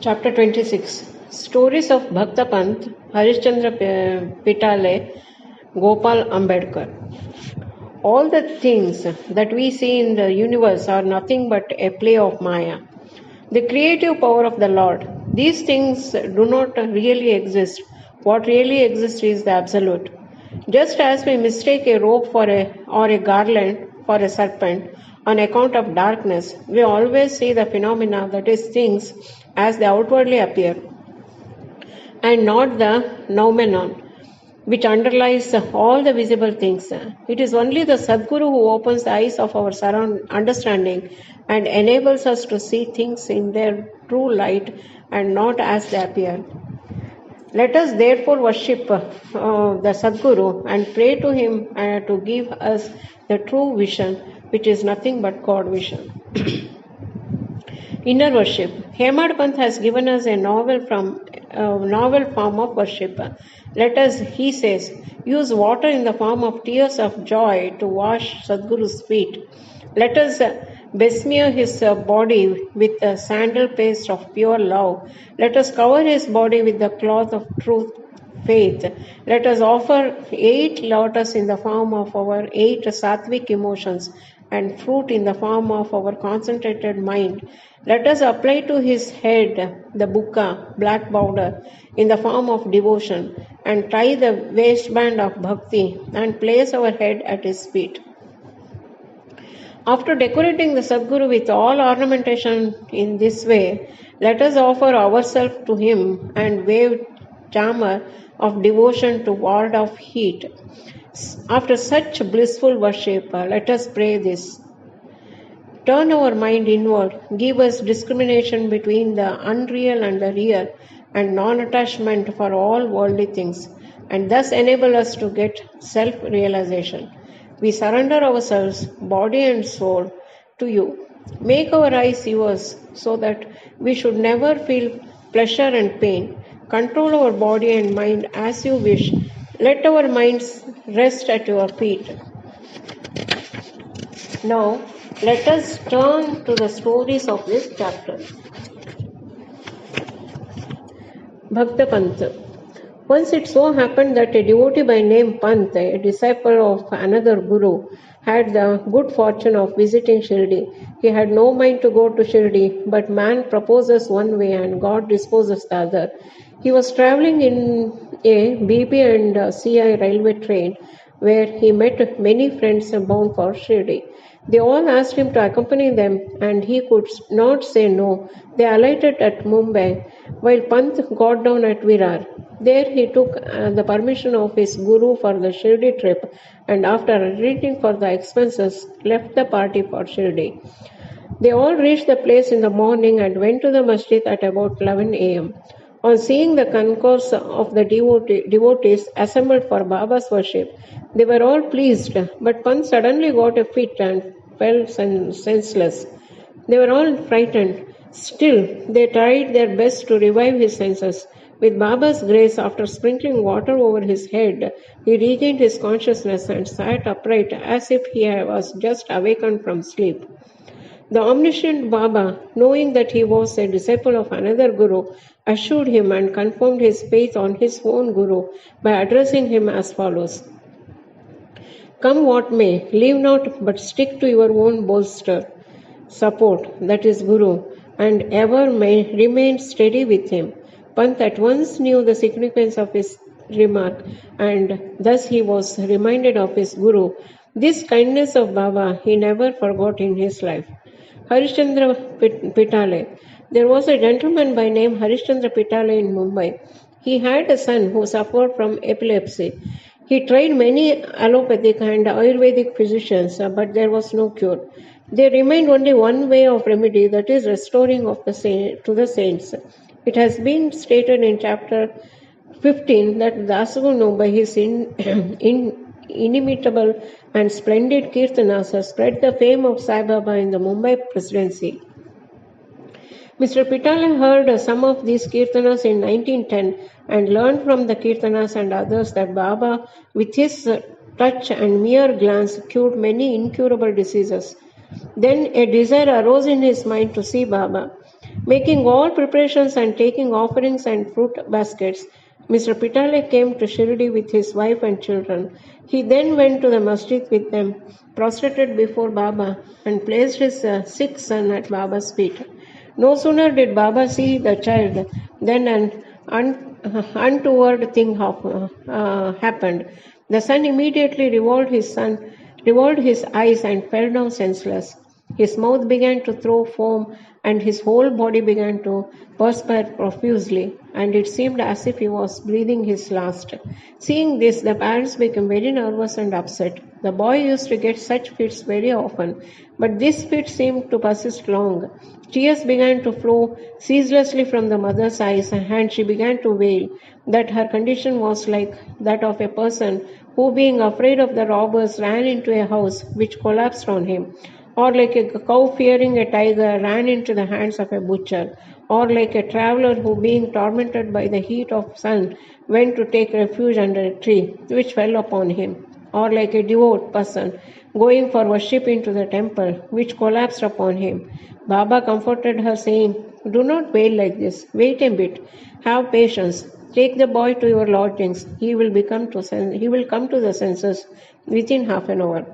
Chapter 26 Stories of Bhakta Pant, Harishchandra Pitale, Gopal Ambedkar. All the things that we see in the universe are nothing but a play of Maya, the creative power of the Lord. These things do not really exist. What really exists is the Absolute. Just as we mistake a rope or a garland for a serpent on account of darkness, we always see the phenomena, that is, things, as they outwardly appear, and not the noumenon which underlies all the visible things. It is only the Sadguru who opens the eyes of our understanding and enables us to see things in their true light and not as they appear. Let us therefore worship the Sadguru and pray to him to give us the true vision, which is nothing but God vision. Inner worship. Hemad Pant has given us a novel form of worship. Let us, he says, use water in the form of tears of joy to wash Sadguru's feet. Let us besmear his body with the sandal paste of pure love. Let us cover his body with the cloth of truth, faith. Let us offer 8 lotus in the form of our 8 sattvic emotions and fruit in the form of our concentrated mind. Let us apply to his head the bukka, black powder, in the form of devotion, and tie the waistband of bhakti and place our head at his feet. After decorating the Sadguru with all ornamentation in this way, let us offer ourselves to him and wave chamar of devotion to ward off heat. After such blissful worship, let us pray this. Turn our mind inward, give us discrimination between the unreal and the real, and non-attachment for all worldly things, and thus enable us to get self-realization. We surrender ourselves, body and soul, to you. Make our eyes yours, so that we should never feel pleasure and pain. Control our body and mind as you wish. Let our minds rest at your feet. Now, let us turn to the stories of this chapter. Bhakta Pant. Once it so happened that a devotee by name Pant, a disciple of another guru, had the good fortune of visiting Shirdi. He had no mind to go to Shirdi, but man proposes one way and God disposes the other. He was travelling in a BP and CI railway train where he met many friends bound for Shirdi. They all asked him to accompany them and he could not say no. They alighted at Mumbai while Pant got down at Virar. There he took the permission of his guru for the Shirdi trip and after arranging for the expenses left the party for Shirdi. They all reached the place in the morning and went to the masjid at about 11 a.m. On seeing the concourse of the devotees assembled for Baba's worship, they were all pleased, but Pant suddenly got a fit and fell senseless. They were all frightened. Still, they tried their best to revive his senses. With Baba's grace, after sprinkling water over his head, he regained his consciousness and sat upright as if he was just awakened from sleep. The omniscient Baba, knowing that he was a disciple of another guru, assured him and confirmed his faith on his own guru by addressing him as follows. Come what may, leave not but stick to your own bolster, support, that is Guru, and ever may remain steady with him. Pant at once knew the significance of his remark, and thus he was reminded of his Guru. This kindness of Baba he never forgot in his life. Harishchandra Pitale. There was a gentleman by name Harishchandra Pitale in Mumbai. He had a son who suffered from epilepsy. He tried many allopathic and Ayurvedic physicians, but there was no cure. There remained only one way of remedy, that is restoring of to the saints. It has been stated in chapter 15 that Dasagunu, by his inimitable and splendid kirtanas, spread the fame of Sai Baba in the Mumbai presidency. Mr. Pitale heard some of these kirtanas in 1910 and learned from the kirtanas and others that Baba, with his touch and mere glance, cured many incurable diseases. Then a desire arose in his mind to see Baba. Making all preparations and taking offerings and fruit baskets, Mr. Pitale came to Shirdi with his wife and children. He then went to the masjid with them, prostrated before Baba, and placed his sick son at Baba's feet. No sooner did Baba see the child than an untoward thing happened. The son immediately revolved his eyes and fell down senseless. His mouth began to throw foam, and his whole body began to perspire profusely, and it seemed as if he was breathing his last. Seeing this, the parents became very nervous and upset. The boy used to get such fits very often, but this fit seemed to persist long. Tears began to flow ceaselessly from the mother's eyes, and she began to wail that her condition was like that of a person who, being afraid of the robbers, ran into a house which collapsed on him, or like a cow fearing a tiger ran into the hands of a butcher, or like a traveler who, being tormented by the heat of sun, went to take refuge under a tree which fell upon him, or like a devout person going for worship into the temple which collapsed upon him. Baba comforted her, saying, "Do not wail like this. Wait a bit. Have patience. Take the boy to your lodgings. He will come to the senses within half an hour."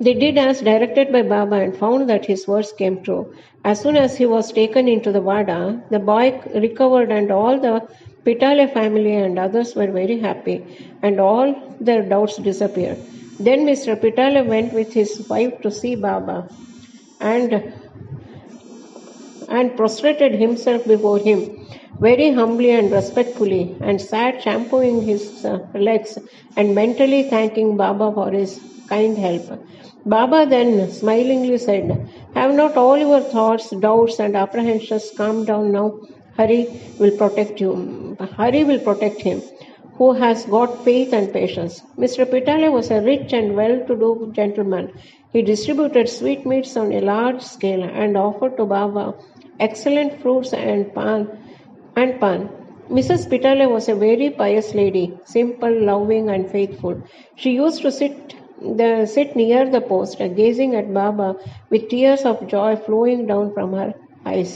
They did as directed by Baba and found that his words came true. As soon as he was taken into the Vada, the boy recovered, and all the Pitale family and others were very happy, and all their doubts disappeared. Then Mr. Pitale went with his wife to see Baba and prostrated himself before him very humbly and respectfully, and sat shampooing his legs and mentally thanking Baba for his kind help. Baba then smilingly said, "Have not all your thoughts, doubts, and apprehensions calmed down now? Hari will protect you. Hari will protect him who has got faith and patience." Mr. Pitale was a rich and well-to-do gentleman. He distributed sweetmeats on a large scale and offered to Baba excellent fruits and pan. Mrs. Pitale was a very pious lady, simple, loving, and faithful. She used to sit near the post, gazing at Baba with tears of joy flowing down from her eyes.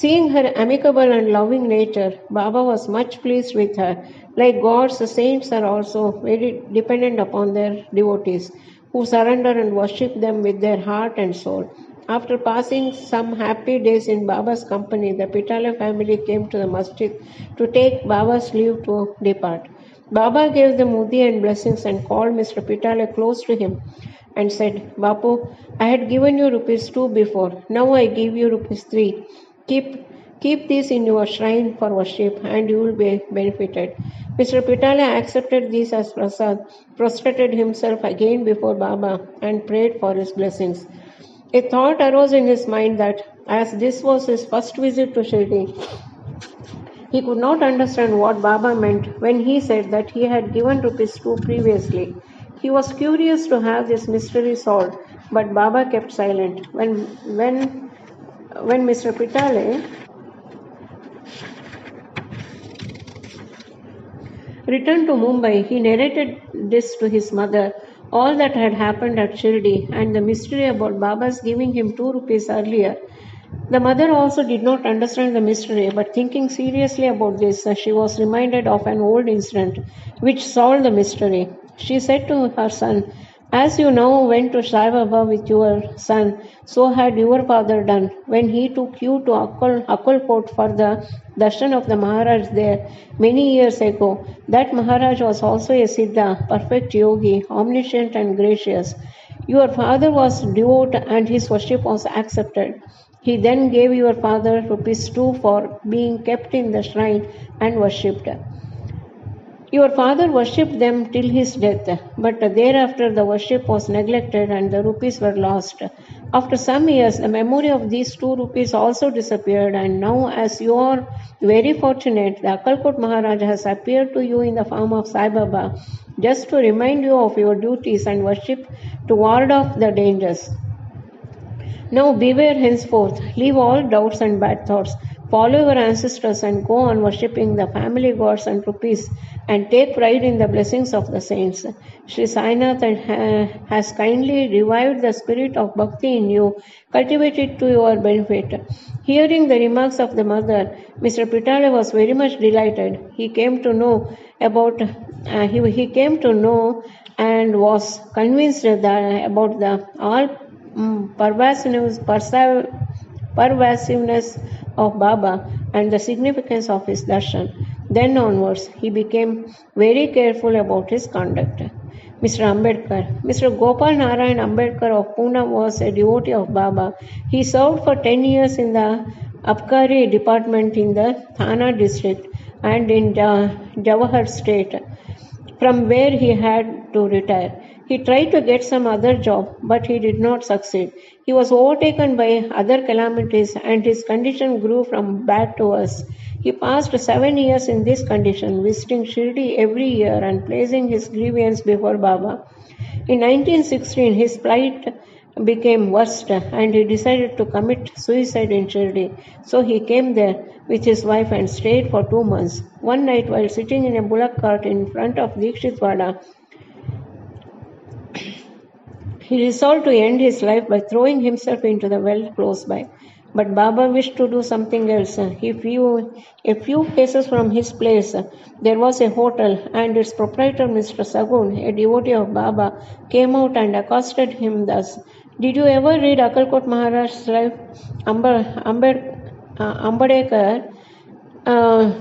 Seeing her amicable and loving nature, Baba was much pleased with her. Like gods, the saints are also very dependent upon their devotees, who surrender and worship them with their heart and soul. After passing some happy days in Baba's company, the Pitale family came to the masjid to take Baba's leave to depart. Baba gave them mudi and blessings and called Mr. Pitale close to him and said, "Bapu, I had given you ₹2 before. Now I give you ₹3. Keep these in your shrine for worship, and you will be benefited." Mr. Pitale accepted these as prasad, prostrated himself again before Baba, and prayed for his blessings. A thought arose in his mind that, as this was his first visit to Shirdi, he could not understand what Baba meant when he said that he had given ₹2 previously. He was curious to have this mystery solved, but Baba kept silent. When Mr. Pitale returned to Mumbai, he narrated this to his mother, all that had happened at Shirdi, and the mystery about Baba's giving him ₹2 earlier. The mother also did not understand the mystery, but thinking seriously about this, she was reminded of an old incident which solved the mystery. She said to her son, "As you now went to Sai Baba with your son, so had your father done when he took you to Akkalkot for the darshan of the Maharaj there many years ago. That Maharaj was also a Siddha, perfect yogi, omniscient and gracious. Your father was devout and his worship was accepted. He then gave your father ₹2 for being kept in the shrine and worshipped. Your father worshipped them till his death, but thereafter the worship was neglected and the rupees were lost. After some years, the memory of these ₹2 also disappeared, and now, as you are very fortunate, the Akkalkot Maharaj has appeared to you in the form of Sai Baba, just to remind you of your duties and worship to ward off the dangers." Now beware henceforth, leave all doubts and bad thoughts, follow your ancestors and go on worshipping the family gods and rupees and take pride in the blessings of the saints. Sri Sainath has kindly revived the spirit of bhakti in you, cultivate it to your benefit. Hearing the remarks of the mother, Mr. Pitale was very much delighted. He came to know he came to know and was convinced that about the all pervasiveness of Baba and the significance of his darshan. Then onwards, he became very careful about his conduct. Mr. Ambedkar. Mr. Gopal Narayan Ambedkar of Pune was a devotee of Baba. He served for 10 years in the Abkari department in the Thana district and in Jawahar state, from where he had to retire. He tried to get some other job, but he did not succeed. He was overtaken by other calamities and his condition grew from bad to worse. He passed 7 years in this condition, visiting Shirdi every year and placing his grievance before Baba. In 1916, his plight became worse and he decided to commit suicide in Shirdi. So he came there with his wife and stayed for 2 months. One night, while sitting in a bullock cart in front of Dikshitwada, he resolved to end his life by throwing himself into the well close by. But Baba wished to do something else. A few paces from his place, there was a hotel, and its proprietor, Mr. Sagun, a devotee of Baba, came out and accosted him thus. Did you ever read Akalkot Maharaj's life? Ambedkar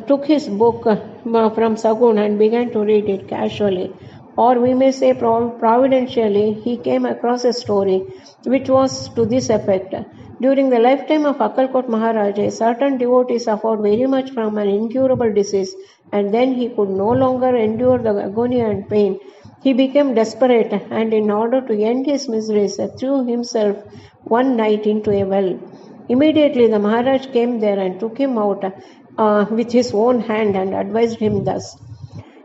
took his book from Sagun and began to read it casually. Or we may say providentially, he came across a story which was to this effect. During the lifetime of Akalkot Maharaj, a certain devotee suffered very much from an incurable disease, and then he could no longer endure the agony and pain. He became desperate, and in order to end his miseries, threw himself one night into a well. Immediately the Maharaj came there and took him out with his own hand and advised him thus.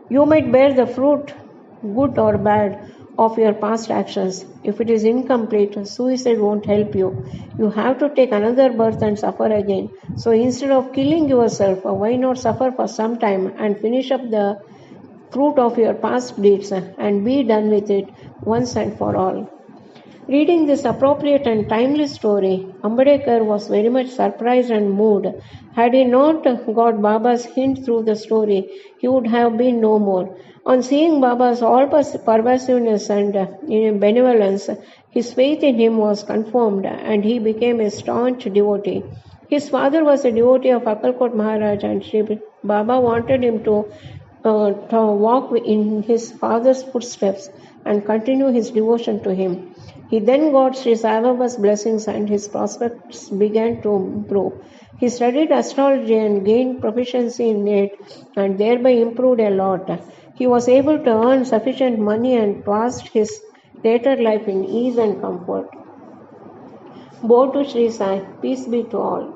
You might bear the fruit, good or bad, of your past actions. If it is incomplete, suicide won't help you. You have to take another birth and suffer again. So instead of killing yourself, why not suffer for some time and finish up the fruit of your past deeds and be done with it once and for all. Reading this appropriate and timely story, Ambedkar was very much surprised and moved. Had he not got Baba's hint through the story, he would have been no more. On seeing Baba's all-pervasiveness and benevolence, his faith in him was confirmed and he became a staunch devotee. His father was a devotee of Akalkot Maharaj and Sri Baba wanted him to walk in his father's footsteps and continue his devotion to him. He then got Sri Sai Baba's blessings and his prospects began to improve. He studied astrology and gained proficiency in it and thereby improved a lot. He was able to earn sufficient money and passed his later life in ease and comfort. Bo to Sri Sai, peace be to all.